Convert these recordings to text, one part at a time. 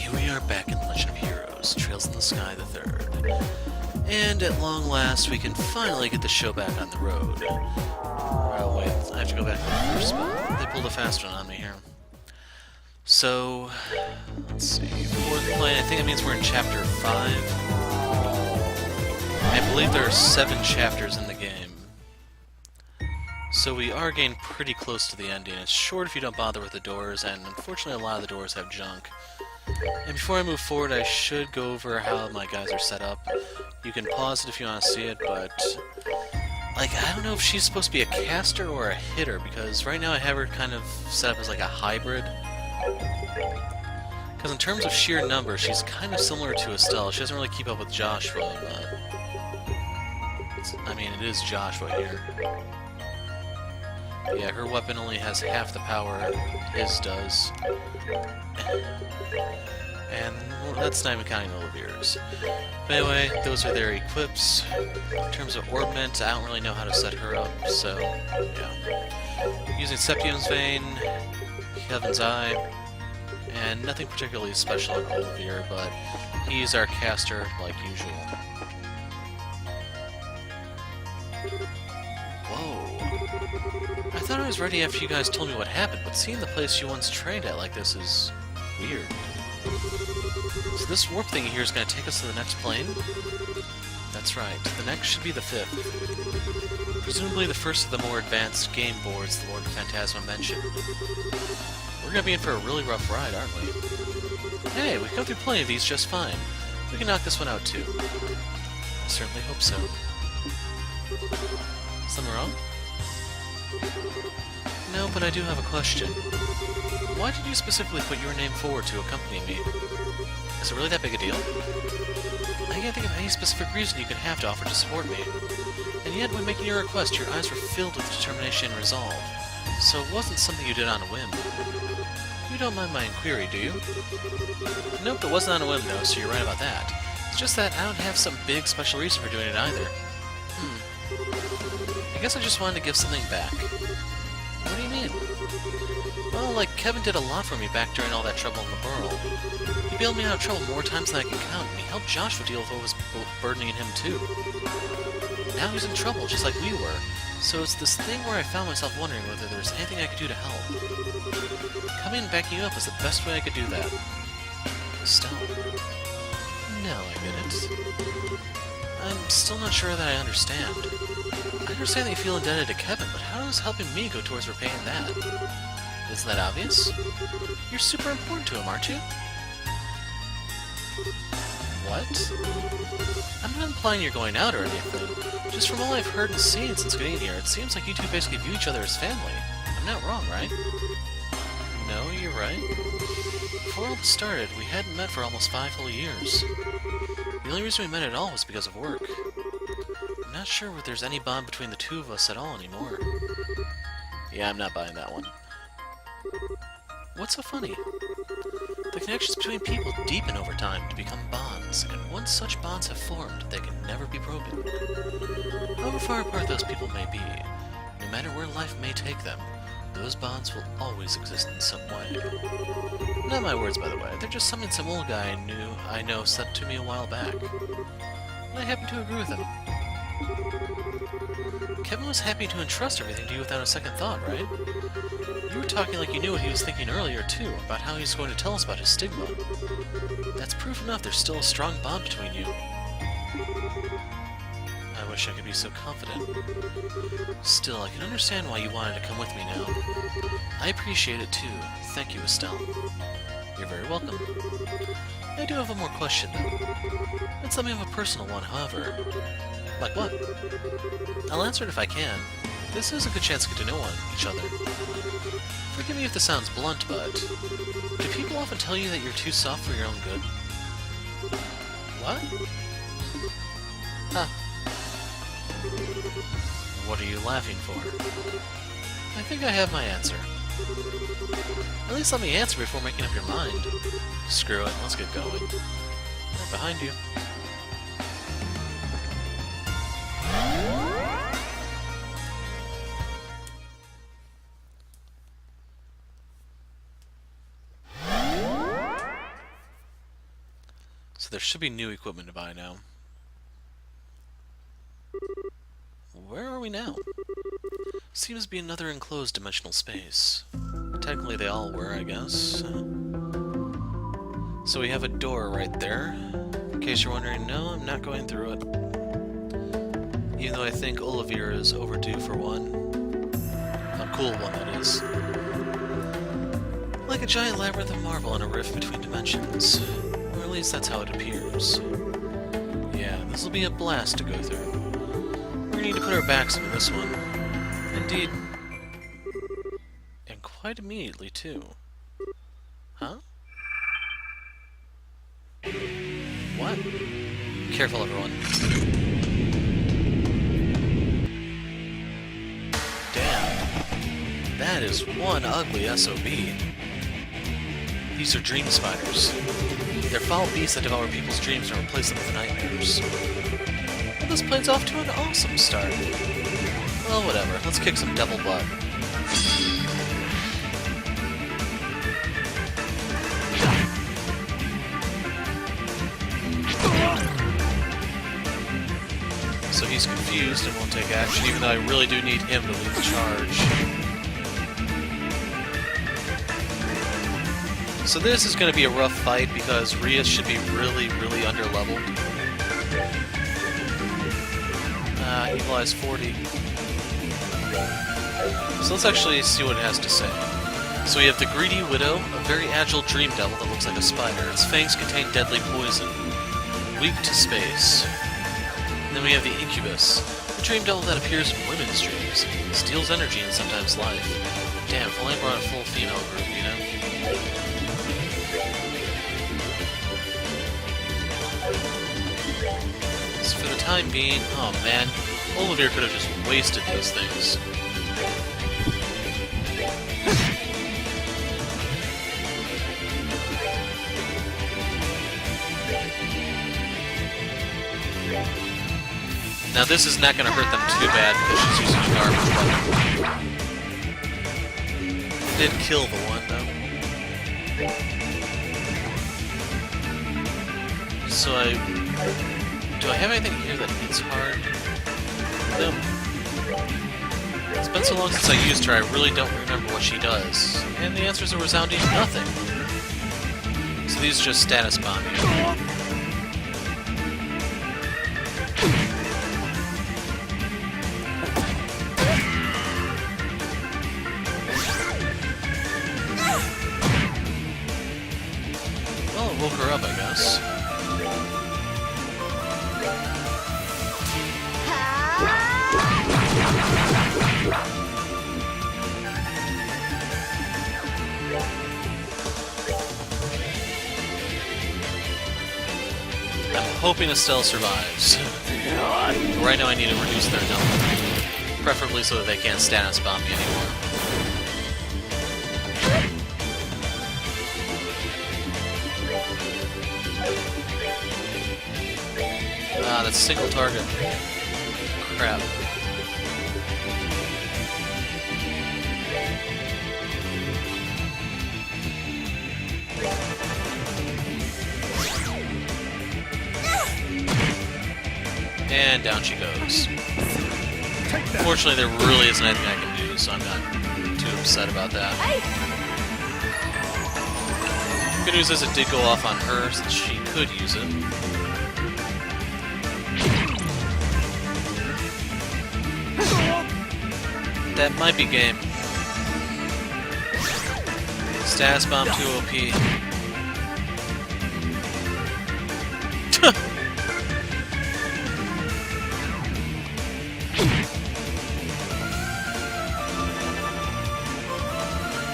here we are back in Legend of Heroes, Trails in the Sky the Third. And at long last, we can finally get the show back on the road. Oh wait, I have to go back to the first spot. They pulled a fast one on me here. So, let's see, fourth plane, I think it means we're in Chapter 5. I believe there are 7 chapters in the game. So we are getting pretty close to the ending. It's short if you don't bother with the doors, and unfortunately a lot of the doors have junk. And before I move forward, I should go over how my guys are set up. You can pause it if you want to see it, but like, I don't know if she's supposed to be a caster or a hitter, because right now I have her kind of set up as like a hybrid. Because in terms of sheer number, she's kind of similar to Estelle. She doesn't really keep up with Joshua, but I mean, it is Joshua here. Yeah, her weapon only has half the power his does. And that's not even counting Olivier's. But anyway, those are their equips. In terms of orbment, I don't really know how to set her up, so yeah. Using Septium's Vein, Heaven's Eye, and nothing particularly special on Olivier, but he's our caster like usual. Whoa. I thought I was ready after you guys told me what happened, but seeing the place you once trained at like this is weird. So this warp thing here is going to take us to the next plane? That's right. The next should be the 5th. Presumably the first of the more advanced game boards the Lord of Phantasma mentioned. We're going to be in for a really rough ride, aren't we? Hey, we've come through plenty of these just fine. We can knock this one out too. I certainly hope so. Something wrong? No, but I do have a question. Why did you specifically put your name forward to accompany me? Is it really that big a deal? I can't think of any specific reason you could have to offer to support me. And yet, when making your request, your eyes were filled with determination and resolve. So it wasn't something you did on a whim. You don't mind my inquiry, do you? Nope, it wasn't on a whim though, so you're right about that. It's just that I don't have some big special reason for doing it either. I guess I just wanted to give something back. What do you mean? Well, like, Kevin did a lot for me back during all that trouble in the Burl. He bailed me out of trouble more times than I can count, and he helped Joshua deal with what was burdening him too. Now he's in trouble, just like we were. So it's this thing where I found myself wondering whether there's anything I could do to help. Coming and backing you up is the best way I could do that. Estelle. Now I get it. I'm still not sure that I understand. I understand that you feel indebted to Kevin, but how does helping me go towards repaying that? Isn't that obvious? You're super important to him, aren't you? What? I'm not implying you're going out or anything. Just from all I've heard and seen since getting here, it seems like you two basically view each other as family. I'm not wrong, right? No, you're right. Before all this started, we hadn't met for almost 5 whole years. The only reason we met at all was because of work. I'm not sure if there's any bond between the two of us at all anymore. Yeah, I'm not buying that one. What's so funny? The connections between people deepen over time to become bonds, and once such bonds have formed, they can never be broken. However far apart those people may be, no matter where life may take them, those bonds will always exist in some way. Not my words, by the way. They're just something some old guy I know said to me a while back. And I happen to agree with him. Kevin was happy to entrust everything to you without a second thought, right? You were talking like you knew what he was thinking earlier, too, about how he's going to tell us about his stigma. That's proof enough there's still a strong bond between you. I wish I could be so confident. Still, I can understand why you wanted to come with me now. I appreciate it, too. Thank you, Estelle. You're very welcome. I do have one more question, though. It's something of a personal one, however. Like what? I'll answer it if I can. This is a good chance to get to know each other. Forgive me if this sounds blunt, but do people often tell you that you're too soft for your own good? What? Huh. What are you laughing for? I think I have my answer. At least let me answer before making up your mind. Screw it, let's get going. Right behind you. So there should be new equipment to buy now. Where are we now? Seems to be another enclosed dimensional space. Technically they all were, I guess. So we have a door right there. In case you're wondering, no, I'm not going through it. Even though I think Olivier is overdue for one. A cool one, that is. Like a giant labyrinth of marble in a rift between dimensions. Or at least that's how it appears. Yeah, this will be a blast to go through. We're gonna need to put our backs into this one. Indeed. And quite immediately, too. Huh? What? Careful, everyone. Damn. That is one ugly SOB. These are dream spiders. They're foul beasts that devour people's dreams and replace them with nightmares. Well, this plane's off to an awesome start. Well, whatever. Let's kick some devil butt. So he's confused and won't take action, even though I really do need him to lead the charge. So this is going to be a rough fight because Reis should be really, really underleveled. Equalize 40. So let's actually see what it has to say. So we have the Greedy Widow, a very agile dream devil that looks like a spider. Its fangs contain deadly poison, weak to space. And then we have the Incubus, a dream devil that appears in women's dreams, steals energy and sometimes life. Damn, if only I brought a full female group, you know? So for the time being, oh man, Olivier could have just wasted these things. Now this is not going to hurt them too bad because she's using a garbage weapon. Did kill the one though. So do I have anything here that hits hard? No. It's been so long since I used her, I really don't remember what she does. And the answer is a resounding nothing. So these just status bomb you. Well, it woke her up, I guess. I'm hoping Estelle survives. Right now I need to reduce their number. Preferably so that they can't status bomb me anymore. Ah, that's single target. Crap. And down she goes. Fortunately, there really isn't anything I can do, so I'm not too upset about that. Good news is it did go off on her, since she could use it. That might be game. Status Bomb 2 OP.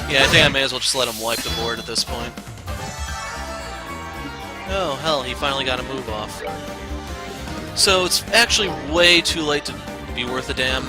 Yeah, I think I may as well just let him wipe the board at this point. Oh, hell, he finally got a move off. So it's actually way too late to be worth a damn.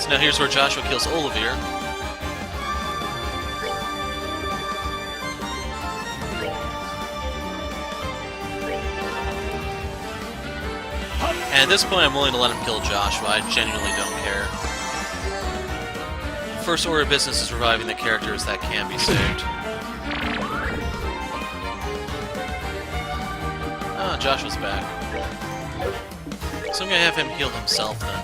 So now here's where Joshua kills Olivier. And at this point, I'm willing to let him kill Joshua. I genuinely don't care. First order of business is reviving the characters that can be saved. Ah, Joshua's back. So I'm gonna have him heal himself then.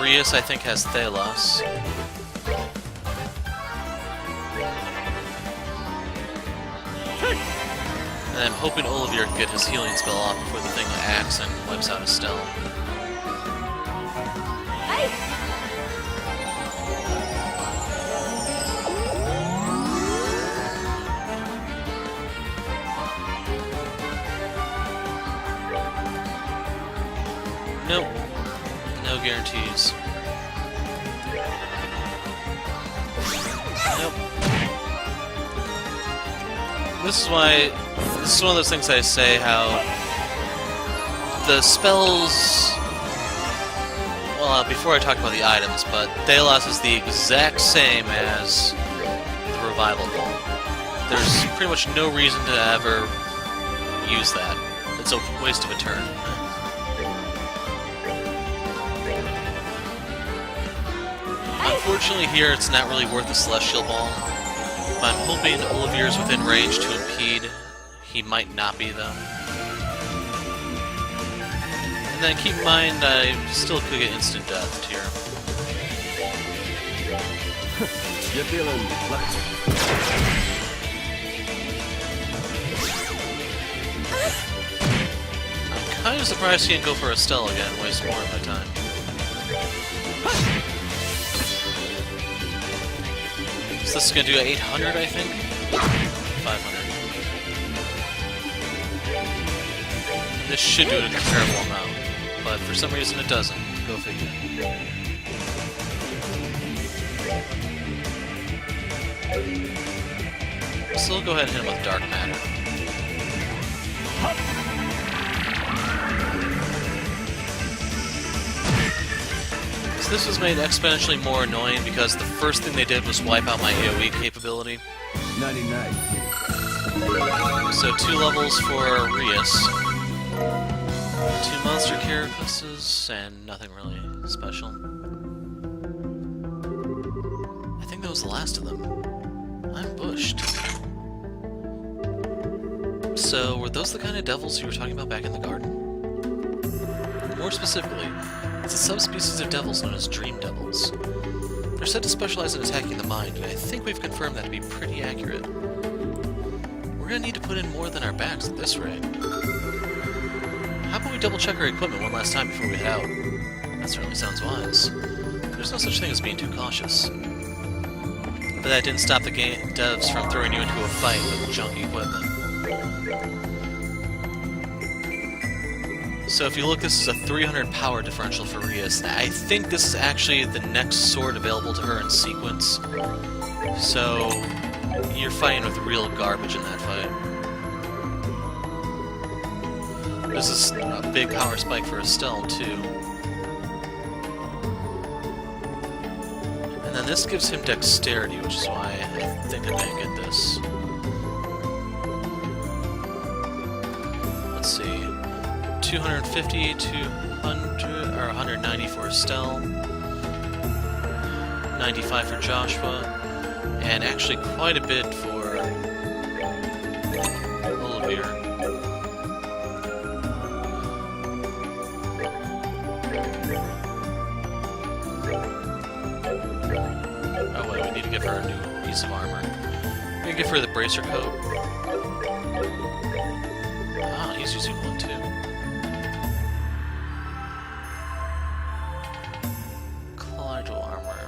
Reis, I think, has Thelos. And I'm hoping Olivier can get his healing spell off before the thing acts and wipes out Estelle. Nope. No guarantees. Nope. This is one of those things I say, how the spells, well, before I talk about the items, but Thelos is the exact same as the Revival Ball. There's pretty much no reason to ever use that. It's a waste of a turn. Unfortunately here, it's not really worth the Celestial Ball. But I'm hoping Olivier's within range to impede. He might not be, though. And then keep in mind, I still could get instant death here. You're feeling I'm kind of surprised he didn't go for Estelle again, waste more of my time. So this is going to do 800, I think? 500. This should do it a comparable amount, but for some reason it doesn't. Go figure. So we'll go ahead and hit him with Dark Matter. So this was made exponentially more annoying because the first thing they did was wipe out my AoE capability. 99. So 2 levels for Reis. 2 monster carapaces, and nothing really special. I think that was the last of them. I'm bushed. So, were those the kind of devils you were talking about back in the garden? More specifically, it's a subspecies of devils known as dream devils. They're said to specialize in attacking the mind, and I think we've confirmed that to be pretty accurate. We're gonna need to put in more than our backs at this rate. How about we double-check our equipment one last time before we head out? That certainly sounds wise. There's no such thing as being too cautious. But that didn't stop the devs from throwing you into a fight with junk equipment. So if you look, this is a 300 power differential for Reis. I think this is actually the next sword available to her in sequence. So you're fighting with real garbage in that fight. This is a big power spike for Estelle, too. And then this gives him dexterity, which is why I think I might get this. Let's see. 250, 200, or 190 for Estelle. 95 for Joshua. And actually quite a bit for Olivier. Oh wait, we need to give her a new piece of armor. We're gonna give her the bracer coat. Ah, he's using one too. Collidal armor.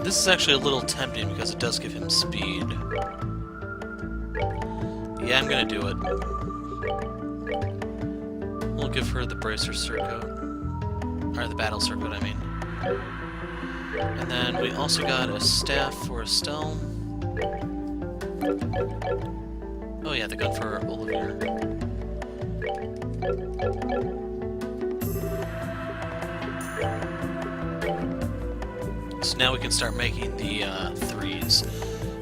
This is actually a little tempting because it does give him speed. Yeah, I'm gonna do it. We'll give her the bracer surcoat. Or the battle surcoat, I mean. And then we also got a staff for Estelle. Oh yeah, the gun for Olivier. So now we can start making the 3s.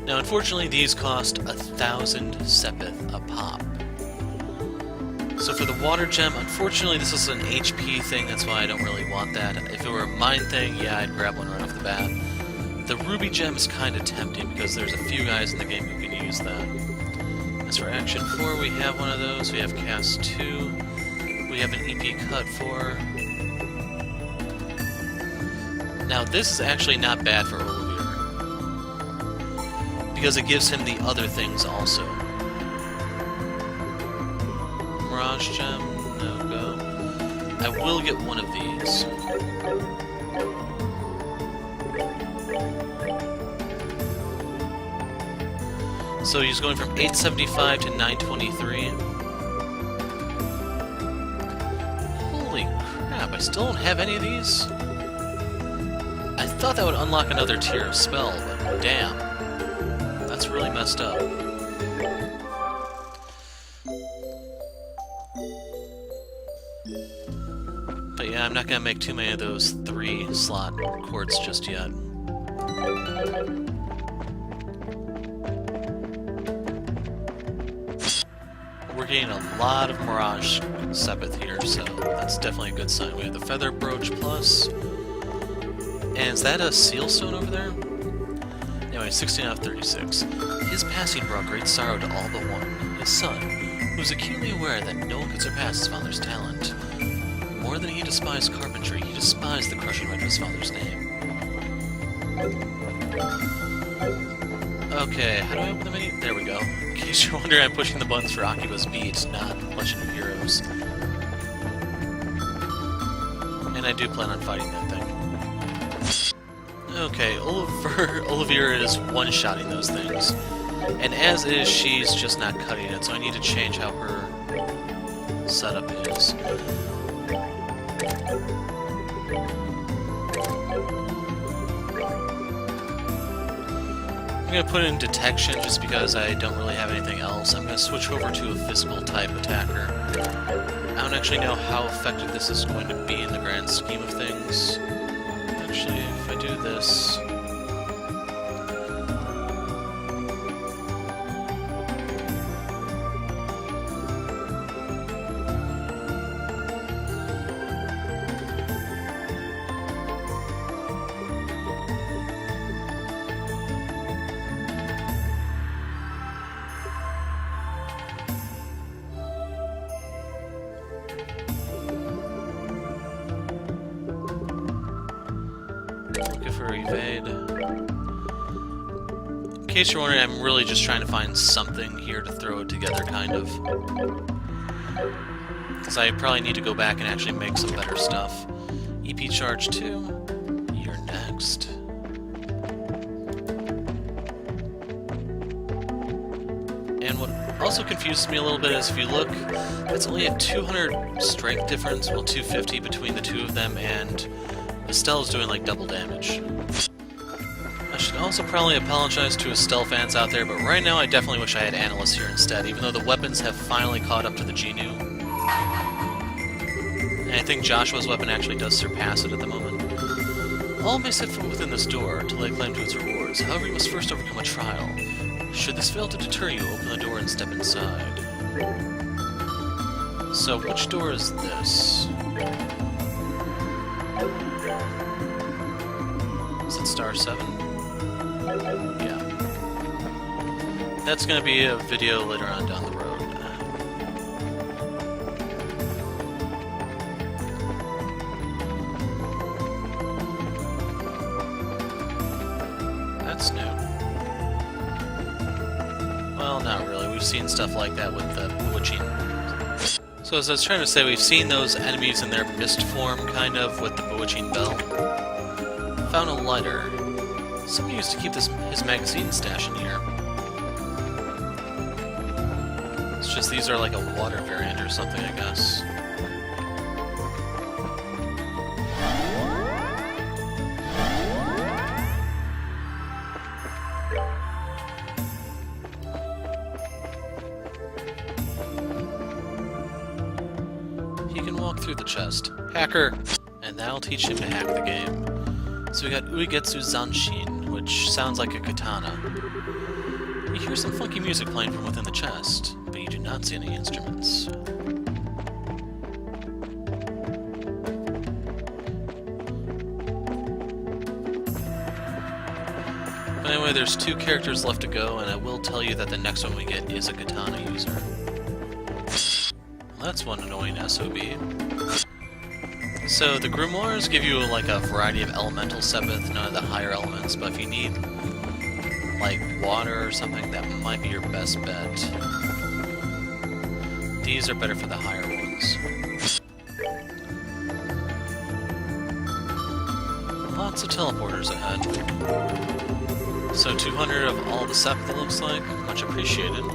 Now, unfortunately, these cost 1,000 sepith a pop. So for the water gem, unfortunately, this is an HP thing, that's why I don't really want that. If it were a mine thing, yeah, I'd grab one right off the bat. The ruby gem is kind of tempting, because there's a few guys in the game who can use that. As for action 4, we have one of those. We have cast 2. We have an EP cut 4. Now, this is actually not bad for Olivier, because it gives him the other things also. Mirage gem, no go. I will get one of these. So he's going from 875 to 923. Holy crap, I still don't have any of these? I thought that would unlock another tier of spell, but damn. That's really messed up. But yeah, I'm not gonna make too many of those 3-slot quartz just yet. We're getting a lot of Mirage Sepith here, so that's definitely a good sign. We have the Feather Brooch Plus. And is that a seal stone over there? Anyway, 16 out of 36. His passing brought great sorrow to all but one, his son, who was acutely aware that no one could surpass his father's talent. More than he despised carpentry, he despised the crushing weight of his father's name. Okay, how do I open the menu? There we go. In case you're wondering, I'm pushing the buttons for Akiba's Beat, not Legend of Heroes. And I do plan on fighting that thing. Okay, Olivier is one-shotting those things. And as is, she's just not cutting it, so I need to change how her setup is. I'm going to put in detection just because I don't really have anything else. I'm going to switch over to a physical type attacker. I don't actually know how effective this is going to be in the grand scheme of things. Actually, if I do this... for evade. In case you're wondering, I'm really just trying to find something here to throw it together, kind of. Because I probably need to go back and actually make some better stuff. EP charge 2, you're next. And what also confuses me a little bit is if you look, it's only a 200 strength difference, well 250 between the two of them, and Estelle is doing like double damage. I should also probably apologize to Estelle fans out there, but right now I definitely wish I had Analyst here instead, even though the weapons have finally caught up to the Genu. And I think Joshua's weapon actually does surpass it at the moment. All may set foot within this door to lay claim to its rewards, however you must first overcome a trial. Should this fail to deter you, open the door and step inside. So which door is this? Is it star 7? Yeah. That's gonna be a video later on down the road. That's new. Well, not really. We've seen stuff like that with the bewitching. So as I was trying to say, we've seen those enemies in their mist form, kind of, with the bewitching bell. Found a lighter. Someone used to keep his magazine stash in here. It's just these are like a water variant or something, I guess. He can walk through the chest. Hacker! And that'll teach him to hack the game. So we got Uegetsu Zanshin, which sounds like a katana. You hear some funky music playing from within the chest, but you do not see any instruments. But anyway, there's 2 characters left to go, and I will tell you that the next one we get is a katana user. Well, that's one annoying SOB. So the grimoires give you like a variety of elemental Sepith, none of the higher elements, but if you need like water or something, that might be your best bet. These are better for the higher ones. Lots of teleporters ahead. So 200 of all the Sepith, it looks like. Much appreciated.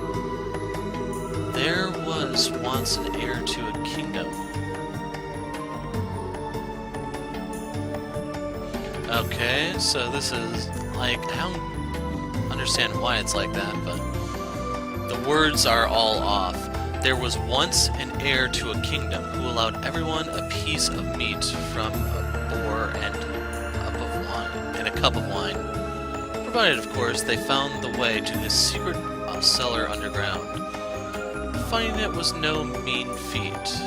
There was once an heir to a kingdom. Okay, so this is like, I don't understand why it's like that, but the words are all off. There was once an heir to a kingdom who allowed everyone a piece of meat from a boar and a cup of wine. Provided, of course, they found the way to his secret cellar underground. Finding it was no mean feat.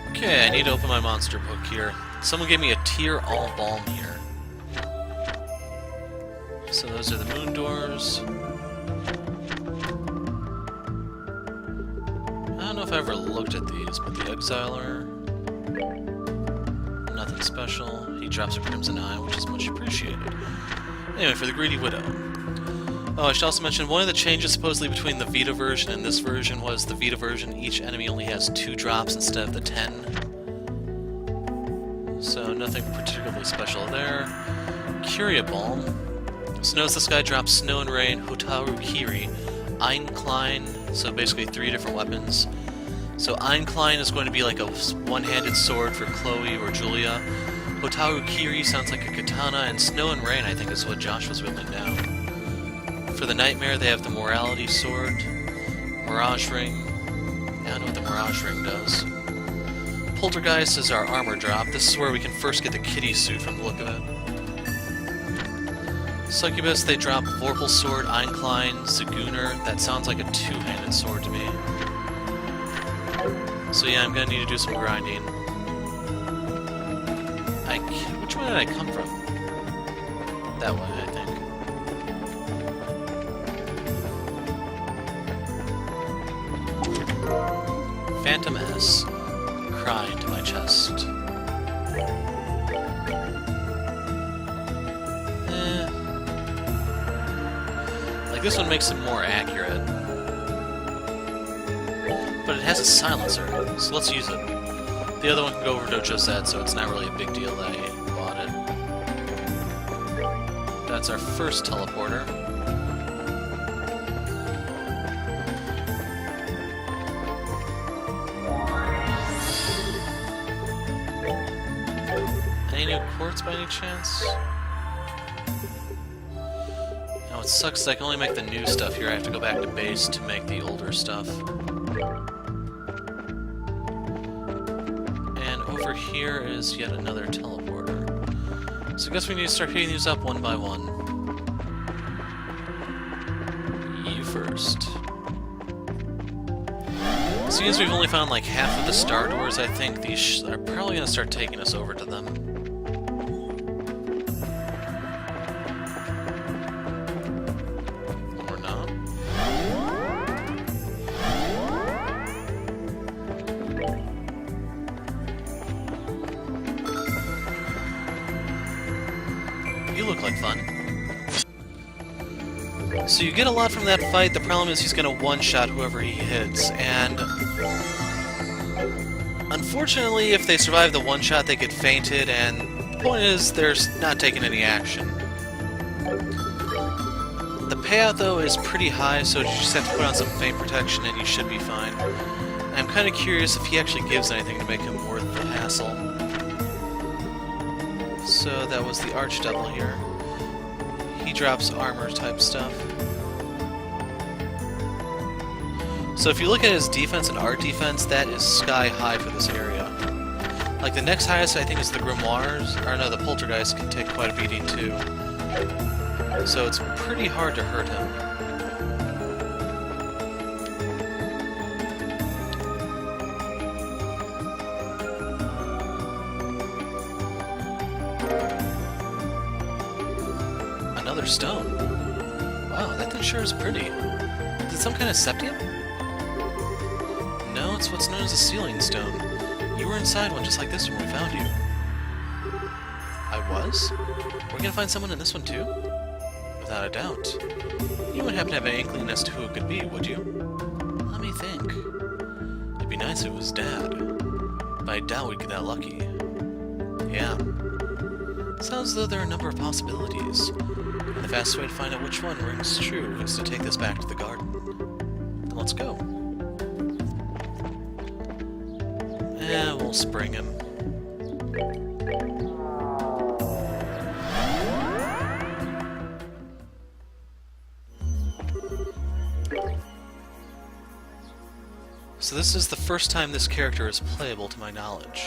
Okay, I need to open my monster book here. Someone gave me a tier all balm here. So those are the moon doors. I don't know if I ever looked at these, but the Exiler... nothing special. He drops a Crimson Eye, which is much appreciated. Anyway, for the Greedy Widow. Oh, I should also mention, one of the changes supposedly between the Vita version and this version was the Vita version, each enemy only has 2 drops instead of the 10. So nothing particularly special there. Curia Balm. Snows the Sky drops Snow and Rain, Hotaru Kiri, Einklein, so basically 3 different weapons. So Einklein is going to be like a one-handed sword for Chloe or Julia. Hotaru Kiri sounds like a katana, and Snow and Rain I think is what Josh was whittling down. For the Nightmare, they have the Morality Sword, Mirage Ring. I don't know what the Mirage Ring does. Poltergeist is our armor drop. This is where we can first get the kitty suit from the look of it. Succubus, they drop Vorpal Sword, Einklein, Zaguner. That sounds like a 2-handed sword to me. So yeah, I'm gonna need to do some grinding. Which way did I come from? That way, I think. Phantom S, crying to my chest. Like this one makes it more accurate. But it has a silencer, so let's use it. The other one can go over to Josette, so it's not really a big deal that I bought it. That's our first teleporter. Any new quartz by any chance? Now it sucks that I can only make the new stuff here. I have to go back to base to make the older stuff. And over here is yet another teleporter. So I guess we need to start hitting these up one by one. You first. Seeing as we've only found like half of the star doors, I think these are probably going to start taking us over to them. Or not. You look like fun. So you get a lot from that fight. The problem is he's going to one-shot whoever he hits, and unfortunately, if they survive the one-shot, they get fainted, and the point is, they're not taking any action. The payout, though, is pretty high, so you just have to put on some feint protection, and you should be fine. And I'm kind of curious if he actually gives anything to make him worth the hassle. So that was the Archdevil here. He drops armor-type stuff. So if you look at his defense and our defense, that is sky high for this area. Like, the next highest, I think, is the Grimoires. Or no, the Poltergeist can take quite a beating, too. So it's pretty hard to hurt him. Another stone. Wow, that thing sure is pretty. Is it some kind of septium? No, it's what's known as a sealing stone. You were inside one just like this when we found you. I was? We're gonna find someone in this one too? Without a doubt. You wouldn't happen to have an inkling as to who it could be, would you? Let me think. It'd be nice if it was Dad. But I doubt we'd get that lucky. Yeah. Sounds as though there are a number of possibilities. And the fastest way to find out which one rings true is to take this back to the garden. Then let's go. Yeah, we'll spring him. So this is the first time this character is playable to my knowledge.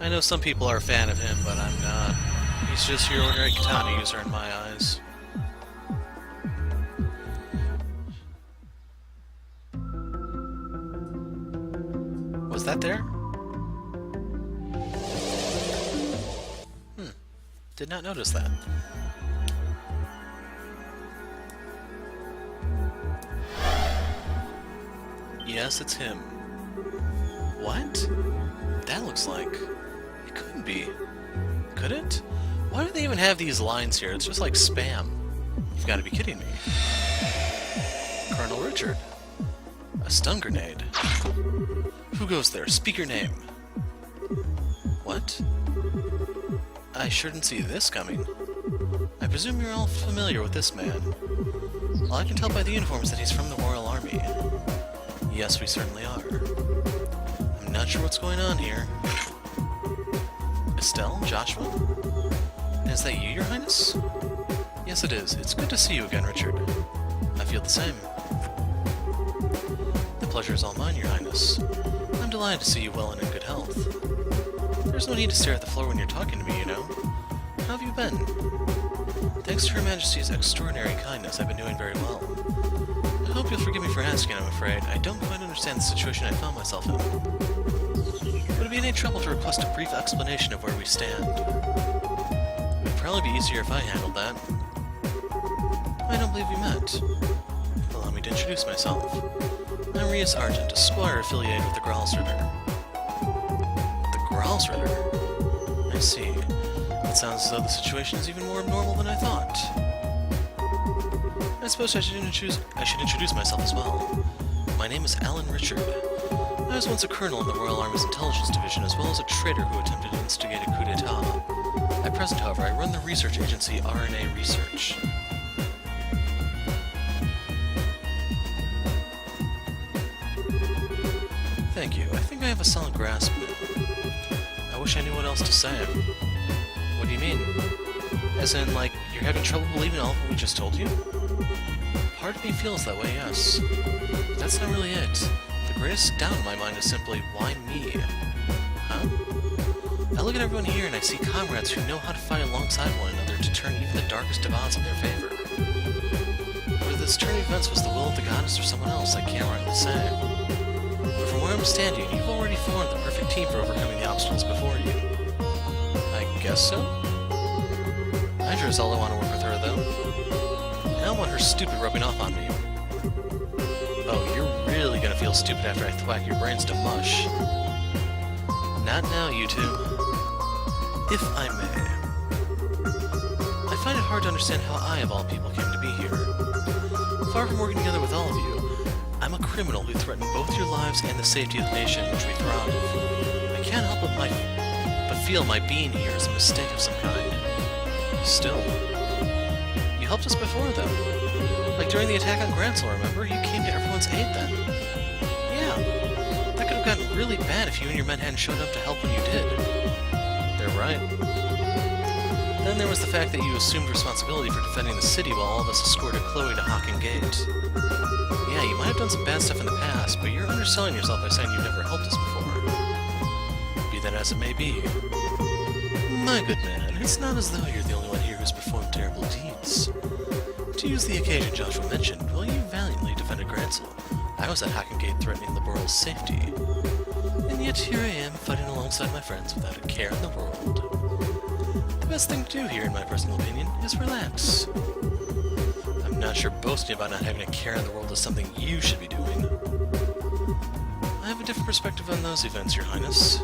I know some people are a fan of him, but I'm not. He's just your ordinary katana user in my eyes. Was that there? Did not notice that. Yes, it's him. What? That looks like... It couldn't be. Could it? Why do they even have these lines here? It's just like spam. You've got to be kidding me. Colonel Richard. A stun grenade. Who goes there? Speak your name. What? I sure didn't see this coming. I presume you're all familiar with this man. Well, I can tell by the uniforms that he's from the Royal Army. Yes, we certainly are. I'm not sure what's going on here. Estelle? Joshua? Is that you, Your Highness? Yes, it is. It's good to see you again, Richard. I feel the same. The pleasure is all mine, Your Highness. I'm delighted to see you well and in good health. There's no need to stare at the floor when you're talking to me, you know. How have you been? Thanks to Her Majesty's extraordinary kindness, I've been doing very well. I hope you'll forgive me for asking, I'm afraid. I don't quite understand the situation I found myself in. Would it be any trouble to request a brief explanation of where we stand? It would probably be easier if I handled that. I don't believe we met. Allow me to introduce myself. I'm Reis Argent, a squire affiliated with the Gralsritter. I see. It sounds as though the situation is even more abnormal than I thought. I suppose I should introduce myself as well. My name is Alan Richard. I was once a colonel in the Royal Army's Intelligence Division, as well as a traitor who attempted to instigate a coup d'etat. At present, however, I run the research agency RNA Research. Thank you. I think I have a solid grasp now. I wish I knew what else to say. What do you mean? As in, like, you're having trouble believing all of what we just told you? Part of me feels that way, yes. But that's not really it. The greatest doubt in my mind is simply, why me? Huh? I look at everyone here and I see comrades who know how to fight alongside one another to turn even the darkest of odds in their favor. Whether this turn of events was the will of the goddess or someone else, I can't rightly say. But from where I'm standing, you've already formed the perfect team for overcoming the obstacles before you. I guess so? Hydra is all I want to work with her, though. I don't want her stupid rubbing off on me. Oh, you're really gonna feel stupid after I thwack your brains to mush. Not now, you two. If I may. I find it hard to understand how I, of all people, came to be here. Far from working together with all of you, I'm a criminal who threatened both your lives and the safety of the nation in which we thrive. I can't help but feel my being here is a mistake of some kind. Still, you helped us before, though. Like during the attack on Gransel, remember? You came to everyone's aid then. Yeah, that could have gotten really bad if you and your men hadn't showed up to help when you did. They're right. Then there was the fact that you assumed responsibility for defending the city while all of us escorted Chloe to Hocking Gate. Yeah, you might have done some bad stuff in the past, but you're underselling yourself by saying you've never helped us before. Be that as it may be. My good man, it's not as though you're the only one here who's performed terrible deeds. To use the occasion Joshua mentioned, well, you valiantly defended Gransel. I was at Hocking Gate threatening the Burrow's safety. And yet here I am, fighting alongside my friends without a care in the world. The best thing to do here, in my personal opinion, is relax. I'm not sure boasting about not having a care in the world is something you should be doing. I have a different perspective on those events, Your Highness.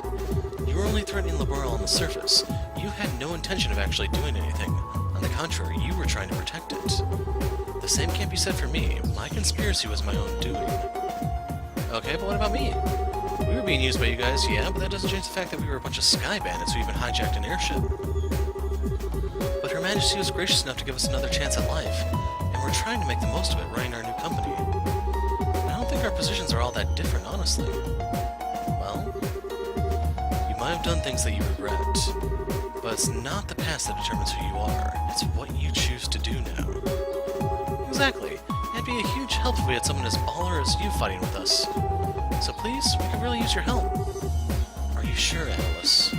You were only threatening Labarre on the surface. You had no intention of actually doing anything. On the contrary, you were trying to protect it. The same can't be said for me. My conspiracy was my own doing. Okay, but what about me? We were being used by you guys, yeah, but that doesn't change the fact that we were a bunch of sky bandits who even hijacked an airship. But Her Majesty was gracious enough to give us another chance at life, and we're trying to make the most of it running our new company. I don't think our positions are all that different, honestly. Well, you might have done things that you regret, but it's not the past that determines who you are, it's what you choose to do now. Exactly. It'd be a huge help if we had someone as baller as you fighting with us. So please, we could really use your help. Are you sure, Alice?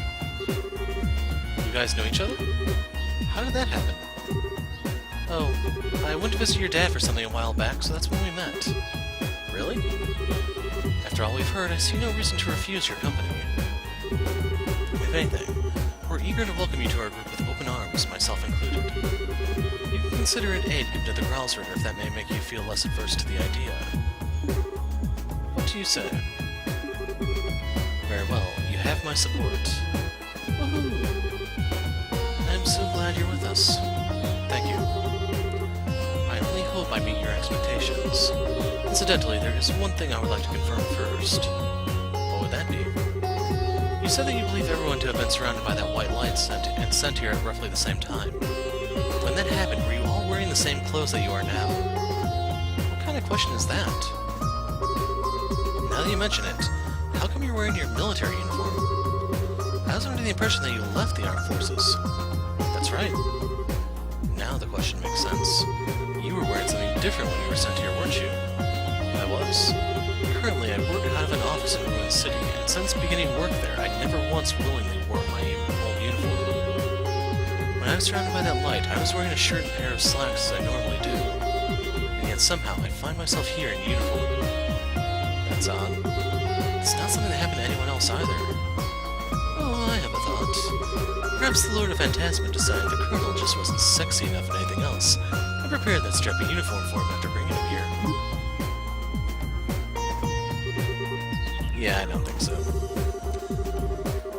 You guys know each other? How did that happen? Oh, I went to visit your dad for something a while back, so that's when we met. Really? After all we've heard, I see no reason to refuse your company. If anything, we're eager to welcome you to our group with open arms, myself included. You can consider it aid given to the Gralsritter if that may make you feel less averse to the idea. What do you say? Very well, you have my support. Woohoo! I'm so glad you're with us. Thank you. I only hope I meet your expectations. Incidentally, there is one thing I would like to confirm first. What would that be? You said that you believe everyone to have been surrounded by that white light sent here at roughly the same time. When that happened, were you all wearing the same clothes that you are now? What kind of question is that? Now that you mention it, how come you're wearing your military uniform? I was under the impression that you left the armed forces. That's right. Now the question makes sense. You were wearing something different when you were sent here, weren't you? I was. Currently, I work out of an office in Ruin City, and since beginning work there, I never once willingly wore my old uniform. When I was surrounded by that light, I was wearing a shirt and a pair of slacks as I normally do. And yet somehow I find myself here in uniform. That's odd. It's not something that happened to anyone else either. Oh, I have a thought. Perhaps the Lord of Phantasma decided the Colonel just wasn't sexy enough in anything else, and prepared that strappy uniform for him after bringing him here. Yeah, I don't think so.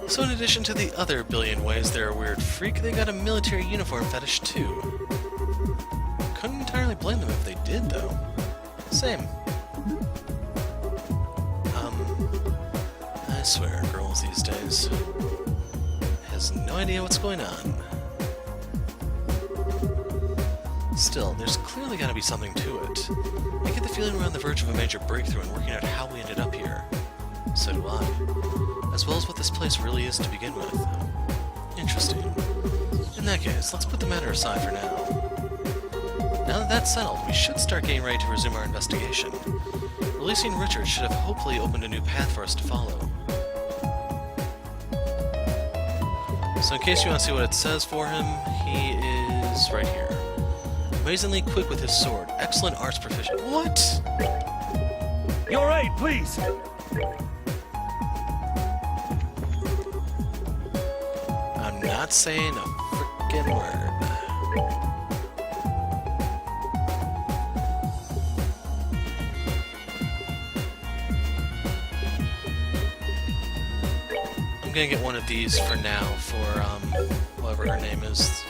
So in addition to the other billion ways they're a weird freak, they got a military uniform fetish too. Couldn't entirely blame them if they did, though. Same. I swear, girls these days has no idea what's going on. Still, there's clearly got to be something to it. I get the feeling we're on the verge of a major breakthrough in working out how we ended up here. So do I. As well as what this place really is to begin with. Interesting. In that case, let's put the matter aside for now. Now that that's settled, we should start getting ready to resume our investigation. Releasing Richard should have hopefully opened a new path for us to follow. So in case you want to see what it says for him, he is right here. Amazingly quick with his sword. Excellent arts proficient. What? You're right, please! I'm not saying a frickin' word. I'm gonna get one of these for now for, whatever her name is.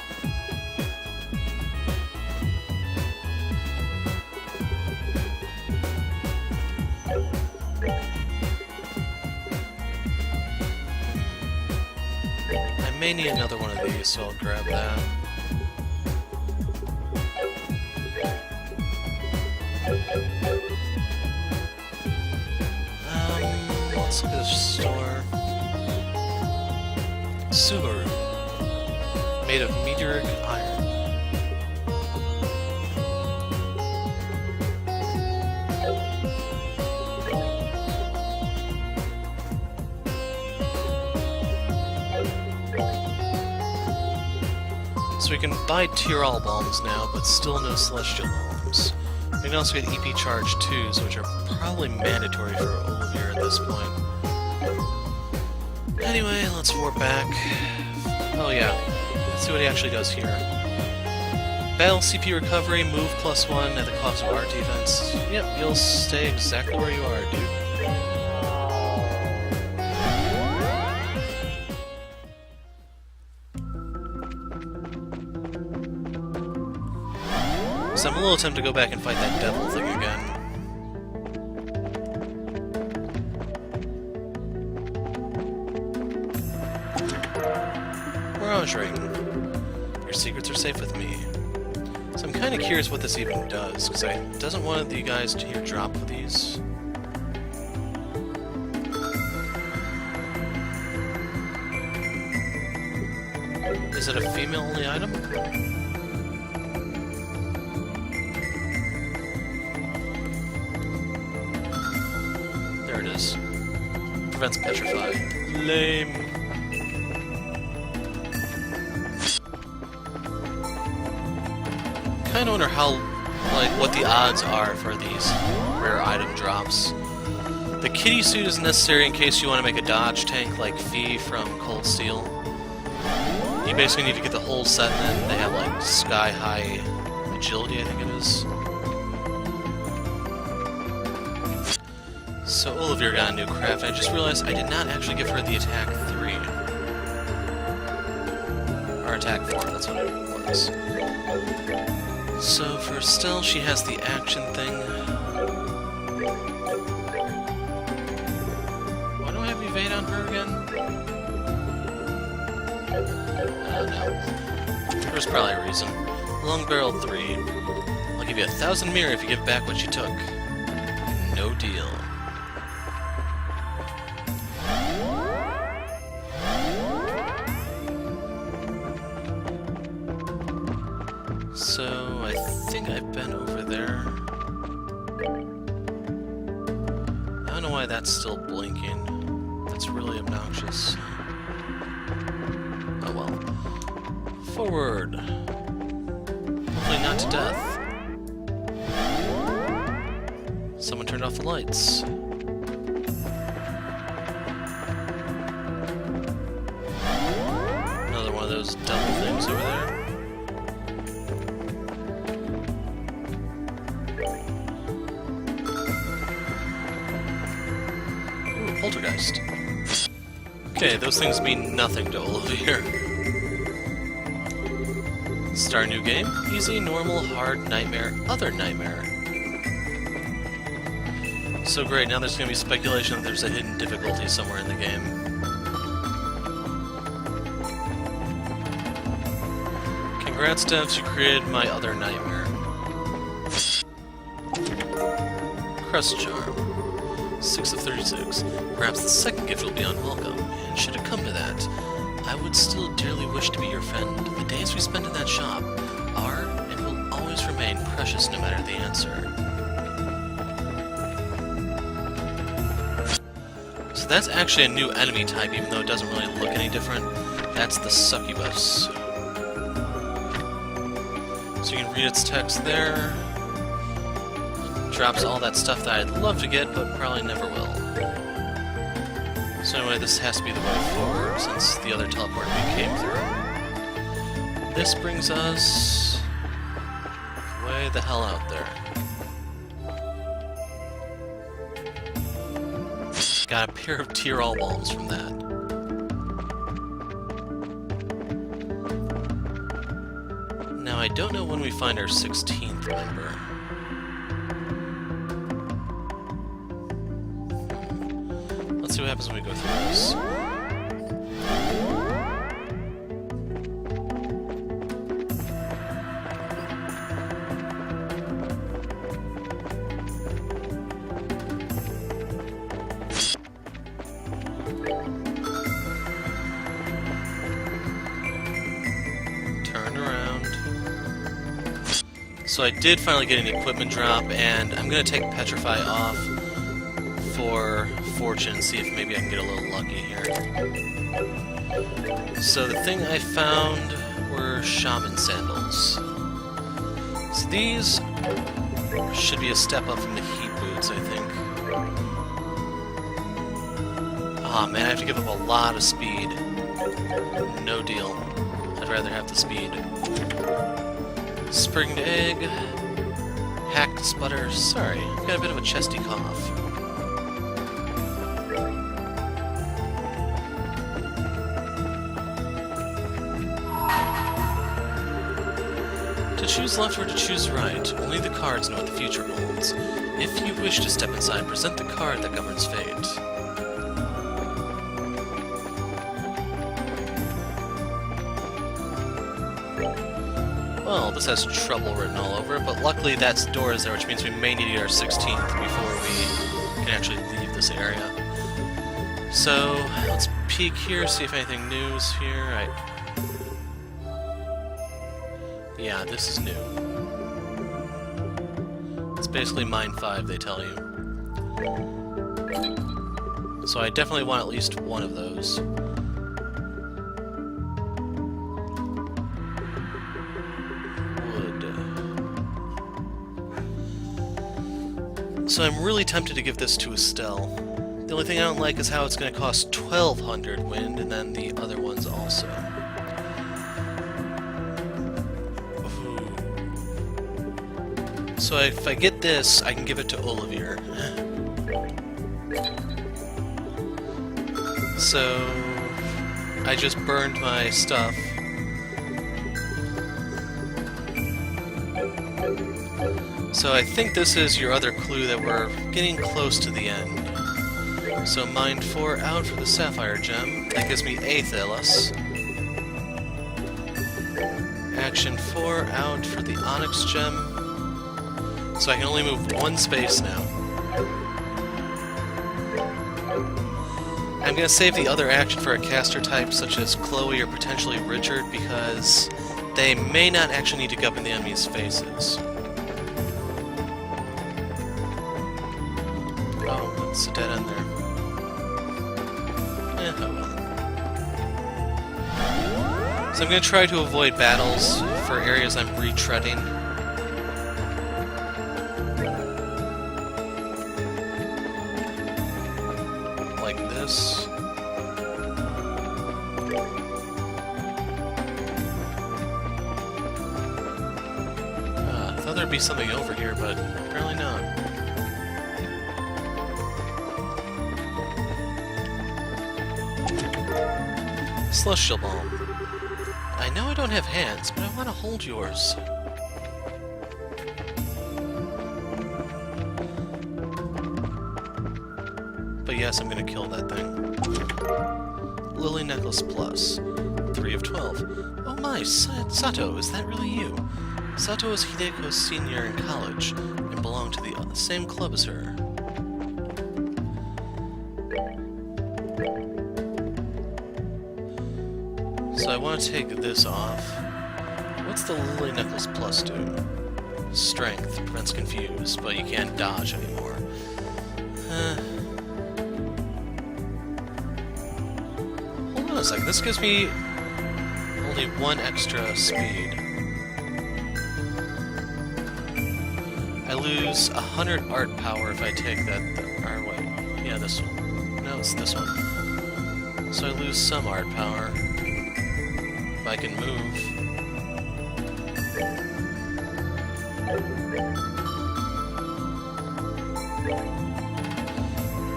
I may need another one of these, so I'll grab that. Let's look at the store. Subaru. made of meteoric iron. So we can buy Tyrol bombs now, but still no celestial bombs. We can also get EP charge 2s, which are probably mandatory for Olivier at this point. Anyway, let's warp back. Oh yeah, let's see what he actually does here. Battle CP recovery, move +1 at the cost of art defense. Yep, you'll stay exactly where you are, dude. So I'm a little tempted to go back and fight that devil thing again. Mirage Ring. Your secrets are safe with me. So I'm kind of curious what this even does, because doesn't one of you guys here drop these? Is it a female-only item? There it is. Prevents petrify. Lame. Kinda wonder how, what the odds are for these rare item drops. The kitty suit is necessary in case you want to make a dodge tank like Fee from Cold Steel. You basically need to get the whole set, and then they have like sky-high agility, I think it is. So Olivier got a new craft, and I just realized I did not actually give her the attack 3. Or attack 4, that's what it was. So for Estelle, she has the action thing. Why do I have evade on her again? No. There's probably a reason. Long barrel 3. I'll give you 1,000 mirror if you give back what you took. No deal. So, I think I've been over there. I don't know why that's still blinking. That's really obnoxious. Oh well. Forward. Hopefully not to death. Someone turned off the lights. Another one of those double things over there. Poltergeist. Okay, those things mean nothing to Olivier. Start a new game. Easy, normal, hard, nightmare, other nightmare. So great, now there's going to be speculation that there's a hidden difficulty somewhere in the game. Congrats, devs, you created my other nightmare. Crest Charm. 6 of 36. Perhaps the second gift will be unwelcome, and should it come to that, I would still dearly wish to be your friend. The days we spend in that shop are and will always remain precious no matter the answer. So that's actually a new enemy type, even though it doesn't really look any different. That's the succubus. So you can read its text there. Drops all that stuff that I'd love to get, but probably never will. So anyway, this has to be the way forward, since the other teleport we came through. This brings us way the hell out there. Got a pair of Tyrol bombs from that. Now, I don't know when we find our 16th member. Let's see what happens when we go through this. So I did finally get an equipment drop, and I'm going to take Petrify off for Fortune and see if maybe I can get a little lucky here. So the thing I found were Shaman Sandals. So these should be a step up from the Heat Boots, I think. Aw, man, I have to give up a lot of speed. No deal. I'd rather have the speed. Springed Egg. Hacked Sputter. Sorry, I've got a bit of a chesty cough. To choose left or to choose right, only the cards know what the future holds. If you wish to step inside, present the card that governs fate. Well, this has trouble written all over it, but luckily that door is there, which means we may need to get our 16th before we can actually leave this area. So, let's peek here, see if anything new is here. Yeah, this is new. It's basically Mine 5, they tell you. So I definitely want at least one of those. So I'm really tempted to give this to Estelle. The only thing I don't like is how it's going to cost 1,200 wind, and then the other ones also. Ooh. So if I get this, I can give it to Olivier. So I just burned my stuff. So I think this is your other clue that we're getting close to the end. So Mind 4 out for the Sapphire Gem. That gives me Aethelus. Action 4 out for the Onyx Gem. So I can only move one space now. I'm going to save the other action for a caster type such as Chloe or potentially Richard because they may not actually need to go up in the enemy's faces. Oh, it's a dead end there. Oh well. So I'm going to try to avoid battles for areas I'm retreading. Like this. I thought there'd be something over here, but apparently not. Celestial Balm. I know I don't have hands, but I want to hold yours. But yes, I'm going to kill that thing. Lily Necklace Plus. 3 of 12. Oh my, Sato, is that really you? Sato is Hideko's senior in college, and belonged to the same club as her. So I want to take this off. What's the Lily Necklace Plus do? Strength. Prevents confuse, but you can't dodge anymore. Hold on a second. This gives me only 1 extra speed. I lose 100 art power if I take that... Or wait. Yeah, this one. No, it's this one. So I lose some art power. I can move.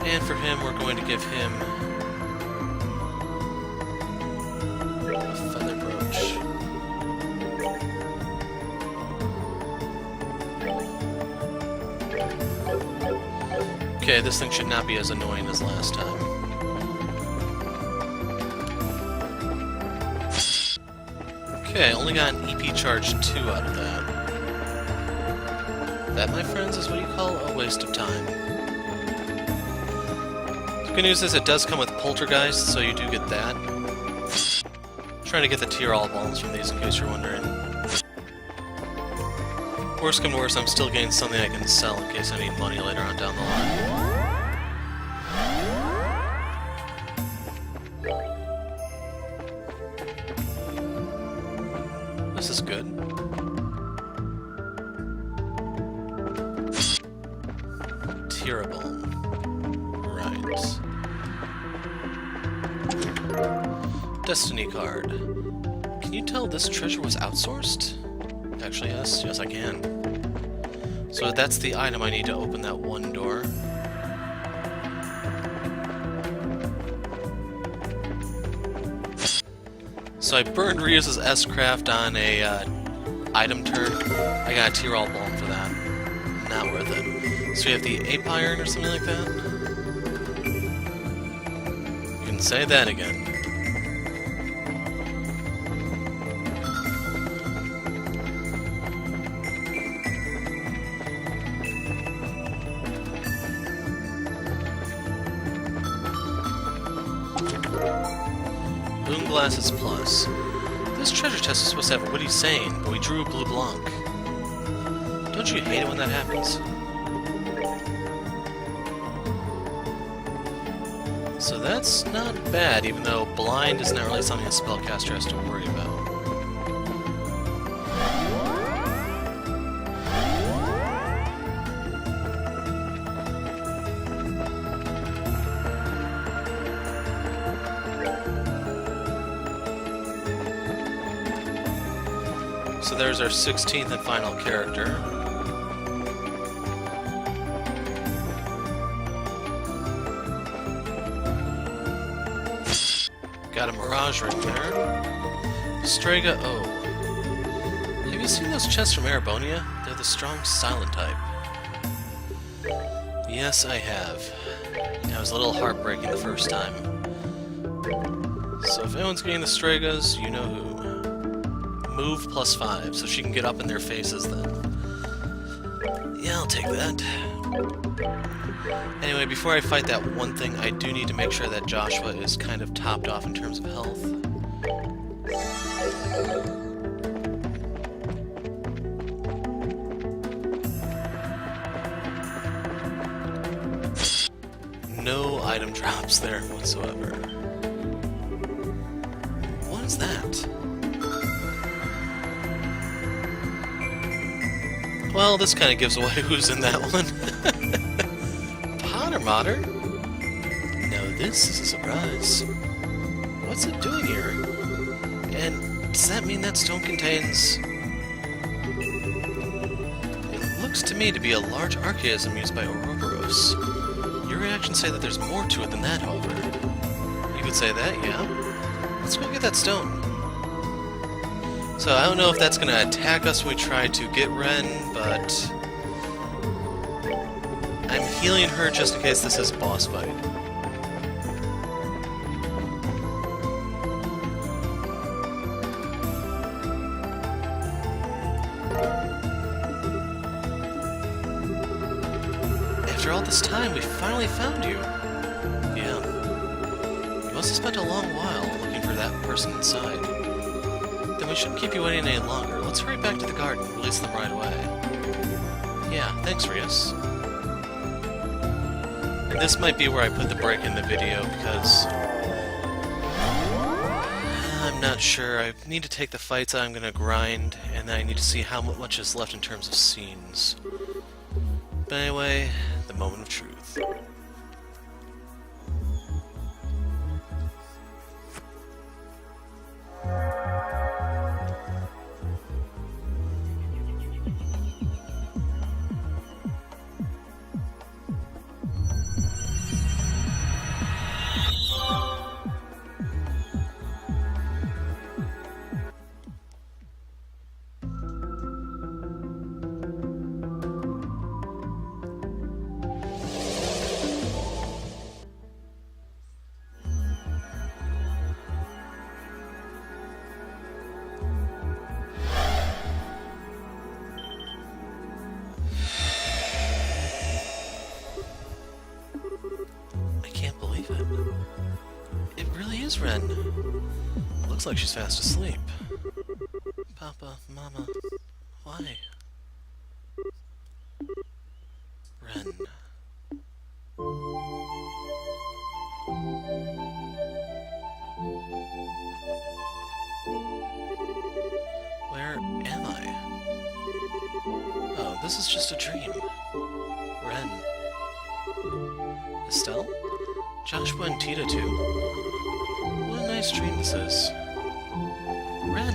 And for him, we're going to give him a feather brooch. Okay, this thing should not be as annoying as last time. Okay, I only got an EP charge 2 out of that. That, my friends, is what you call a waste of time. The good news is it does come with Poltergeist, so you do get that. I'm trying to get the tier all bombs from these in case you're wondering. Worst come to worst, I'm still getting something I can sell in case I need money later on down the line. This is good. Terrible. Right. Destiny card. Can you tell this treasure was outsourced? Actually, yes. Yes, I can. So that's the item I need to open that one door. So I burned Reis' S-Craft on a item turn. I got a Tyrol Balm for that. Not worth it. So we have the Ape Iron or something like that? You can say that again. Boom Glasses Plus. This treasure chest is supposed to have a witty saying, but we drew Blue Blanc. Don't you hate it when that happens? So that's not bad, even though blind is not really something a spellcaster has to worry about. So there's our 16th and final character. Got a Mirage right there. Strega O. Have you seen those chests from Erebonia? They're the strong silent type. Yes, I have. It was a little heartbreaking the first time. So if anyone's getting the Stregas, you know who. Move +5, so she can get up in their faces then. Yeah, I'll take that. Anyway, before I fight that one thing, I do need to make sure that Joshua is kind of topped off in terms of health. No item drops there whatsoever. What is that? Well, this kind of gives away who's in that one. Potter Modder? Now this is a surprise. What's it doing here? And does that mean that stone contains... It looks to me to be a large archaism used by Ouroboros. Your reactions say that there's more to it than that, however. You could say that, yeah? Let's go get that stone. So I don't know if that's going to attack us when we try to get Ren, but I'm healing her just in case this is a boss fight. After all this time, we finally found you. Yeah. You must have spent a long while looking for that person inside. Then we shouldn't keep you waiting any longer. Let's hurry back to the garden and release them right away. Yeah, thanks, Reis. And this might be where I put the break in the video, because I'm not sure. I need to take the fights I'm going to grind, and then I need to see how much is left in terms of scenes. But anyway, the moment of truth. It really is Ren. Looks like she's fast asleep. Papa, Mama, why? this is just a dream. Ren. Estelle? Joshua and Tita too? What a nice dream this is. Ren!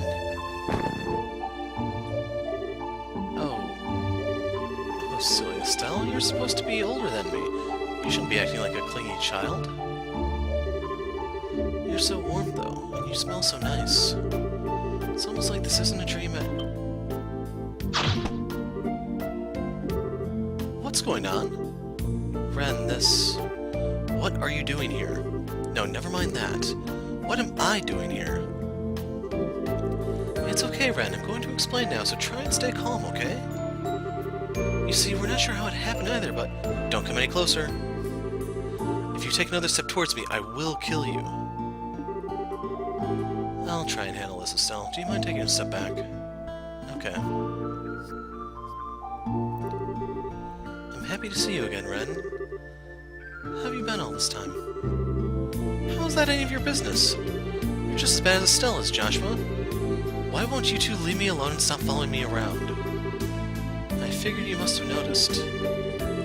Oh, silly Estelle, you're supposed to be older than me. You shouldn't be acting like a clingy child. You're so warm, though, and you smell so nice. It's almost like this isn't a dream at... What's going on? Ren, this... What are you doing here? No, never mind that. What am I doing here? It's okay, Ren. I'm going to explain now, so try and stay calm, okay? You see, we're not sure how it happened either, but don't come any closer. If you take another step towards me, I will kill you. I'll try and handle this, Estelle. Do you mind taking a step back? Okay. I'm happy to see you again, Ren. How have you been all this time? How is that any of your business? You're just as bad as Estelle is, Joshua. Why won't you two leave me alone and stop following me around? I figured you must have noticed.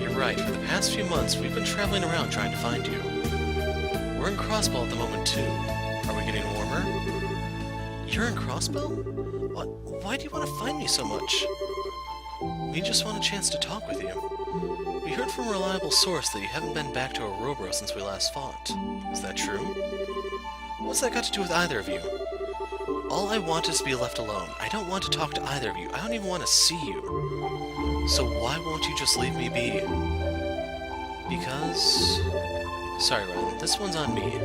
You're right, for the past few months we've been traveling around trying to find you. We're in Crossbow at the moment too. Are we getting warmer? You're in Crossbow? What? Why do you want to find me so much? We just want a chance to talk with you. We heard from a reliable source that you haven't been back to Ouroboros since we last fought. Is that true? What's that got to do with either of you? All I want is to be left alone. I don't want to talk to either of you. I don't even want to see you. So why won't you just leave me be? Because... Sorry, Ren, this one's on me.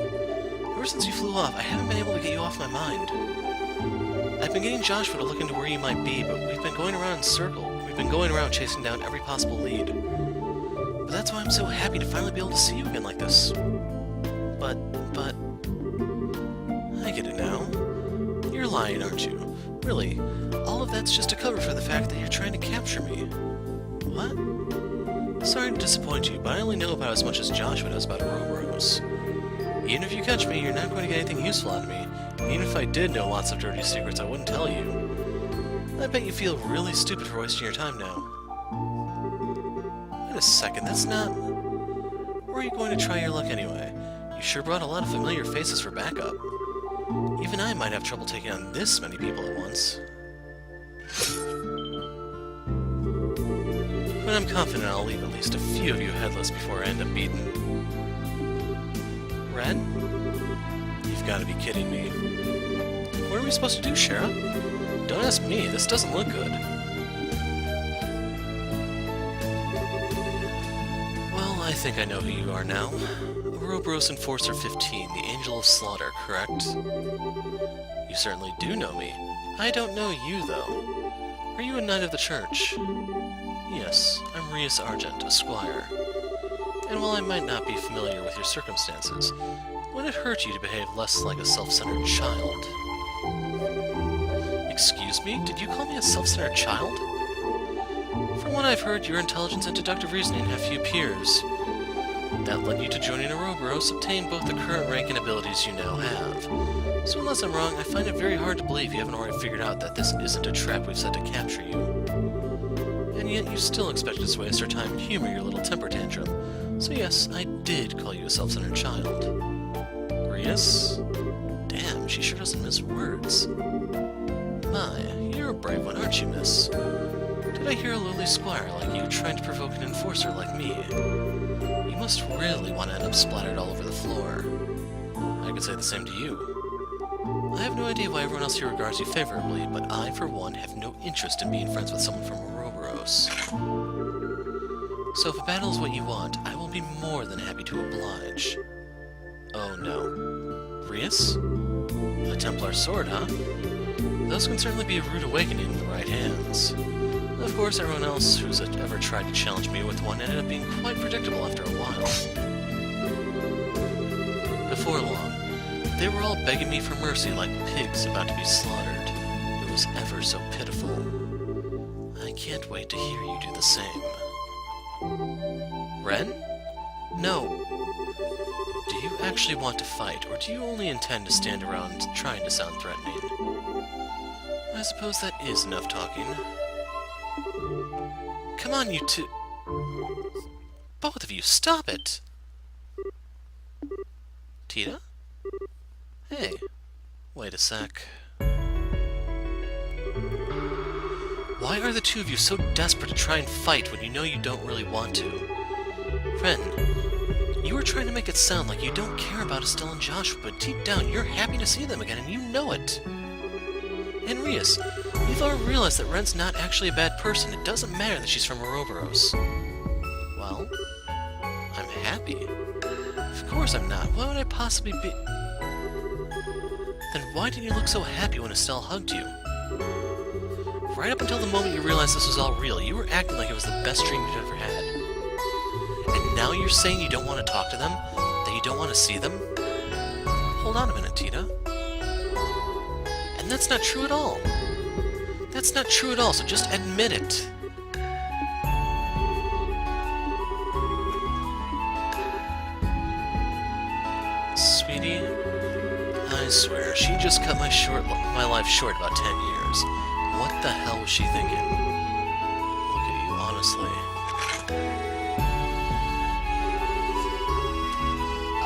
Ever since you flew off, I haven't been able to get you off my mind. I've been getting Joshua to look into where you might be, but we've been going around in circles. We've been going around chasing down every possible lead. But that's why I'm so happy to finally be able to see you again like this. But... I get it now. You're lying, aren't you? Really, all of that's just a cover for the fact that you're trying to capture me. What? Sorry to disappoint you, but I only know about as much as Joshua knows about Ouroboros. Even if you catch me, you're not going to get anything useful out of me. And even if I did know lots of dirty secrets, I wouldn't tell you. I bet you feel really stupid for wasting your time now. Wait a second, that's not... Or are you going to try your luck anyway? You sure brought a lot of familiar faces for backup. Even I might have trouble taking on this many people at once. But I'm confident I'll leave at least a few of you headless before I end up beaten. Ren? You've got to be kidding me. What are we supposed to do, Shara? Don't ask me, this doesn't look good. Well, I think I know who you are now. Ouroboros Enforcer 15, the Angel of Slaughter, correct? You certainly do know me. I don't know you, though. Are you a knight of the church? Yes, I'm Reis Argent, a squire. And while I might not be familiar with your circumstances, would it hurt you to behave less like a self-centered child? Excuse me? Did you call me a self-centered child? From what I've heard, your intelligence and deductive reasoning have few peers. That led you to joining Ouroboros, obtain both the current rank and abilities you now have. So unless I'm wrong, I find it very hard to believe you haven't already figured out that this isn't a trap we've set to capture you. And yet you still expect us to waste our time and humor your little temper tantrum. So yes, I did call you a self-centered child. Reis? Damn, she sure doesn't miss words. My, you're a brave one, aren't you, miss? Did I hear a lowly squire like you trying to provoke an enforcer like me? You must really want to end up splattered all over the floor. I could say the same to you. I have no idea why everyone else here regards you favorably, but I, for one, have no interest in being friends with someone from Ouroboros. So if a battle is what you want, I will be more than happy to oblige. Oh no. Reis? A Templar sword, huh? Those can certainly be a rude awakening in the right hands. Of course, everyone else who's ever tried to challenge me with one ended up being quite predictable after a while. Before long, they were all begging me for mercy like pigs about to be slaughtered. It was ever so pitiful. I can't wait to hear you do the same. Ren? No. Do you actually want to fight, or do you only intend to stand around trying to sound threatening? I suppose that is enough talking. Come on, you two. Both of you, stop it! Tita? Hey, wait a sec. Why are the two of you so desperate to try and fight when you know you don't really want to? Ren, you were trying to make it sound like you don't care about Estelle and Joshua, but deep down you're happy to see them again and you know it. And Reis, you've already realized that Ren's not actually a bad person. It doesn't matter that she's from Ouroboros. Well, I'm happy. Of course I'm not. Why would I possibly be... Then why didn't you look so happy when Estelle hugged you? Right up until the moment you realized this was all real, you were acting like it was the best dream you'd ever had. And now you're saying you don't want to talk to them? That you don't want to see them? Hold on a minute, Tita. And that's not true at all. That's not true at all, so just admit it. Sweetie, I swear, she just cut my life short about 10 years. What the hell was she thinking? Look at you, honestly.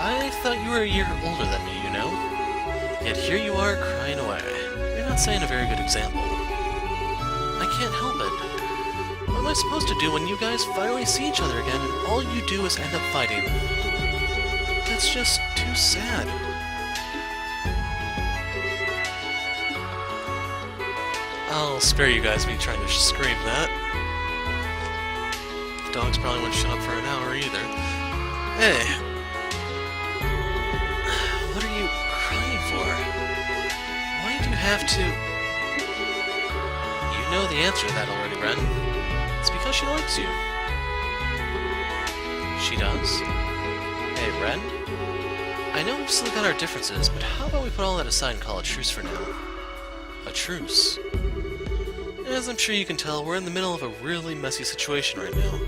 I thought you were a year older than me, you know? Yet here you are crying away. You're not setting a very good example. I can't help it. What am I supposed to do when you guys finally see each other again and all you do is end up fighting? That's just too sad. I'll spare you guys me trying to scream that. The dogs probably won't shut up for an hour either. Hey! What are you crying for? Why did you have to... You know the answer to that already, Ren. It's because she likes you. She does? Hey, Ren? I know we've still got our differences, but how about we put all that aside and call a truce for now? A truce? As I'm sure you can tell, we're in the middle of a really messy situation right now.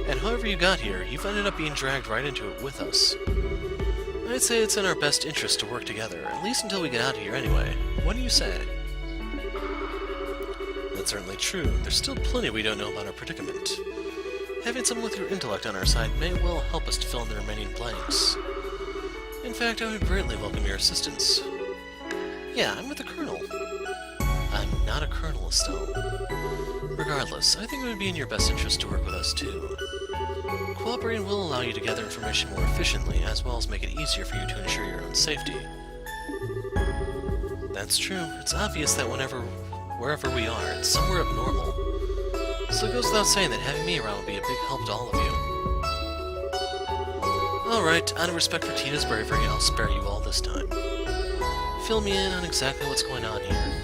And however you got here, you've ended up being dragged right into it with us. I'd say it's in our best interest to work together, at least until we get out of here anyway. What do you say? That's certainly true. There's still plenty we don't know about our predicament. Having someone with your intellect on our side may well help us to fill in the remaining blanks. In fact, I would greatly welcome your assistance. Yeah, I'm with the Colonel. I'm not a Colonel, Estelle. Regardless, I think it would be in your best interest to work with us too. Cooperating will allow you to gather information more efficiently, as well as make it easier for you to ensure your own safety. That's true. It's obvious that wherever we are, it's somewhere abnormal. So it goes without saying that having me around would be a big help to all of you. Alright, out of respect for Tina's bravery, I'll spare you all this time. Fill me in on exactly what's going on here.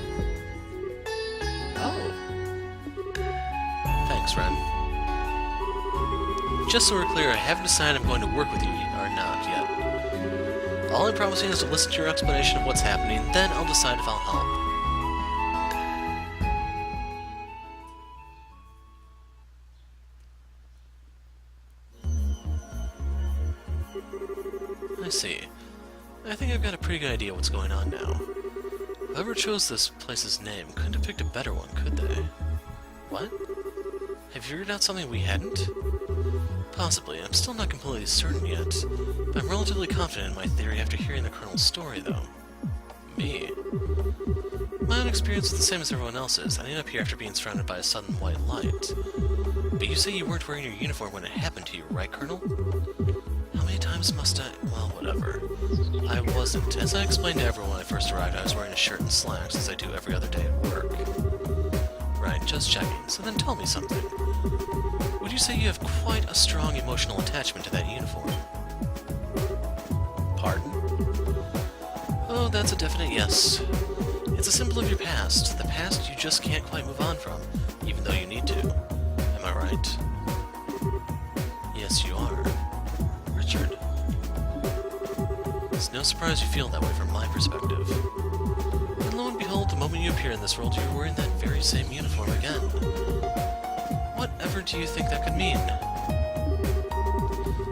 Thanks, Ren. Just so we're clear, I haven't decided I'm going to work with you or not yet. All I'm promising is to listen to your explanation of what's happening, then I'll decide if I'll help. I see. I think I've got a pretty good idea what's going on now. Whoever chose this place's name couldn't have picked a better one, could they? What? Have you figured out something we hadn't? Possibly. I'm still not completely certain yet. But I'm relatively confident in my theory after hearing the Colonel's story, though. Me? My own experience is the same as everyone else's. I ended up here after being surrounded by a sudden white light. But you say you weren't wearing your uniform when it happened to you, right, Colonel? How many times must I... Well, whatever. I wasn't. As I explained to everyone when I first arrived, I was wearing a shirt and slacks, as I do every other day at work. Right, just checking. So then tell me something. Would you say you have quite a strong emotional attachment to that uniform? Pardon? Oh, that's a definite yes. It's a symbol of your past. The past you just can't quite move on from, even though you need to. Am I right? Yes, you are. Richard. It's no surprise you feel that way from my perspective. And lo and behold, the moment you appear in this world, you're wearing that very same uniform again. Whatever do you think that could mean?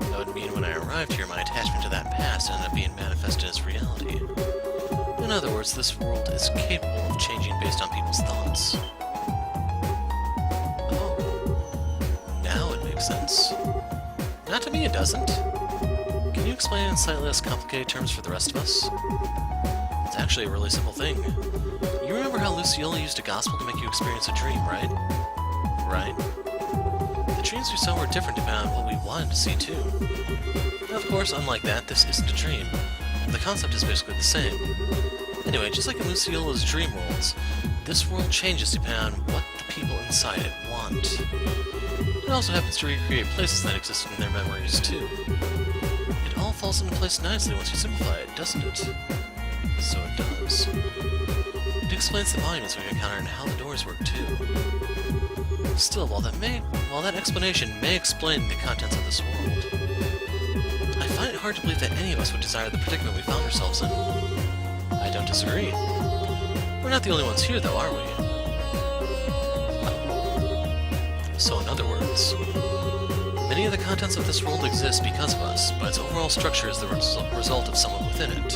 That would mean when I arrived here, my attachment to that past ended up being manifested as reality. In other words, this world is capable of changing based on people's thoughts. Oh. makes sense. Not to me, it doesn't. Can you explain in slightly less complicated terms for the rest of us? It's actually a really simple thing. You remember how Luciola used a gospel to make you experience a dream, right? Right. The dreams we saw were different depending on what we wanted to see, too. Now, of course, unlike that, this isn't a dream. The concept is basically the same. Anyway, just like in Luciola's dream worlds, this world changes depending on what the people inside it want. It also happens to recreate places that existed in their memories, too. It all falls into place nicely once you simplify it, doesn't it? So it does. It explains the monuments we've encountered and how the doors work, too. Still, while that explanation may explain the contents of this world, I find it hard to believe that any of us would desire the predicament we found ourselves in. I don't disagree. We're not the only ones here, though, are we? So, in other words, many of the contents of this world exist because of us, but its overall structure is the result of someone within it.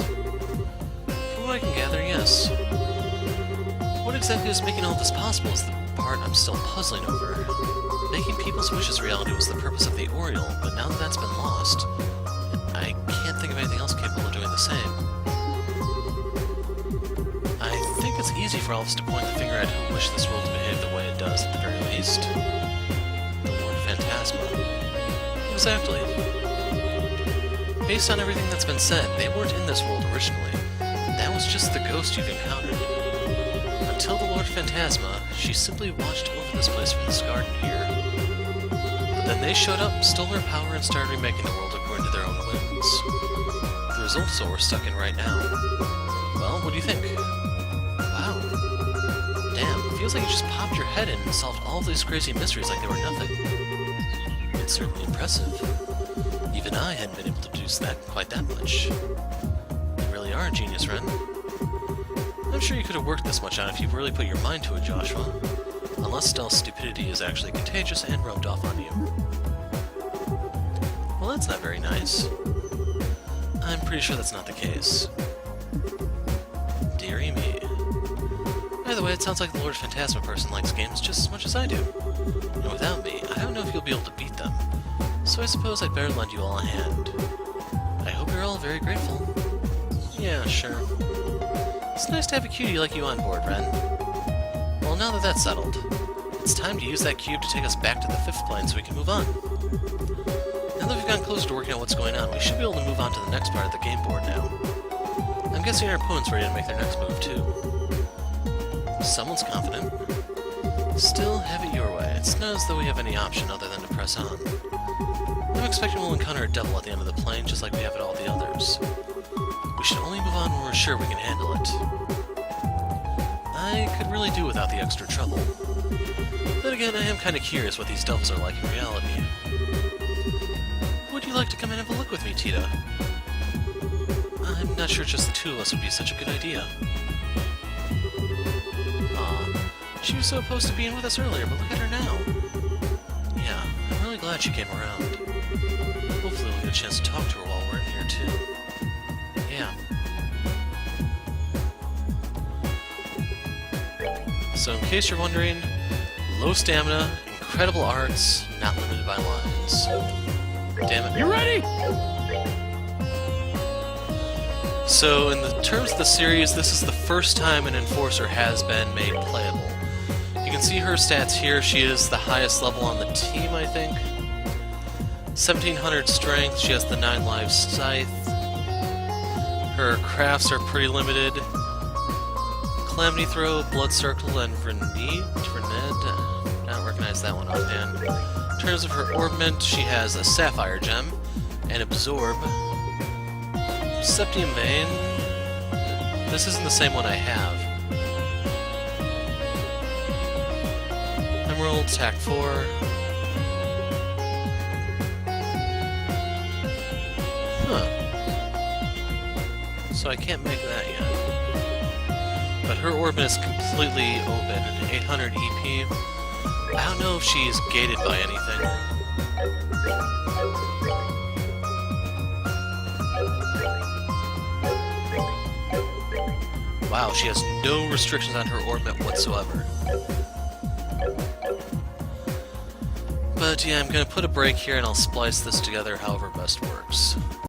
From what I can gather, yes. What exactly is making all this possible is the part I'm still puzzling over. Making people's wishes reality was the purpose of the Oriole, but now that that's been lost, I can't think of anything else capable of doing the same. I think it's easy for all of us to point the finger at who wished this world to behave the way it does, at the very least. The Lord Phantasma. Exactly. Based on everything that's been said, they weren't in this world originally. That was just the ghost you've encountered. Until the Lord Phantasma, she simply watched over this place from this garden here. But then they showed up, stole her power, and started remaking the world according to their own whims. The result is what we're stuck in right now. Well, what do you think? Wow. Damn, it feels like you just popped your head in and solved all these crazy mysteries like they were nothing. It's certainly impressive. Even I hadn't been able to deduce that quite that much. You really are a genius, Ren. I'm sure you could have worked this much out if you really put your mind to it, Joshua. Unless Estelle's stupidity is actually contagious and rubbed off on you. Well, that's not very nice. I'm pretty sure that's not the case. Dearie me. By the way, it sounds like the Lord Phantasma person likes games just as much as I do. And without me, I don't know if you'll be able to beat them. So I suppose I'd better lend you all a hand. I hope you're all very grateful. Yeah, sure. It's nice to have a cutie like you on board, Ren. Well, now that that's settled, it's time to use that cube to take us back to the 5th plane so we can move on. Now that we've gotten closer to working out what's going on, we should be able to move on to the next part of the game board now. I'm guessing our opponent's ready to make their next move, too. Someone's confident. Still, have it your way. It's not as though we have any option other than to press on. I'm expecting we'll encounter a devil at the end of the plane, just like we have at all the others. We should only move on when we're sure we can handle it. I could really do without the extra trouble. Then again, I am kind of curious what these devils are like in reality. Would you like to come and have a look with me, Tita? I'm not sure just the two of us would be such a good idea. Aw, she was so opposed to being with us earlier, but look at her now. Yeah, I'm really glad she came around. Hopefully we'll get a chance to talk to her while we're in here, too. Yeah. So in case you're wondering, low stamina, incredible arts, not limited by lines. Damn it. You ready? So in the terms of the series, this is the first time an Enforcer has been made playable. You can see her stats here. She is the highest level on the team, I think. 1700 strength, she has the 9 lives scythe. Her crafts are pretty limited. Calamity Throw, Blood Circle, and Grenade. I don't recognize that one offhand. In terms of her orbment, she has a Sapphire Gem, and Absorb. Septium Vein. This isn't the same one I have. Emerald, Attack 4. Huh. So I can't make that yet. But her orbit is completely open, 800 EP. I don't know if she's gated by anything. Wow, she has no restrictions on her orbit whatsoever. But But yeah, I'm gonna put a break here and I'll splice this together however best works.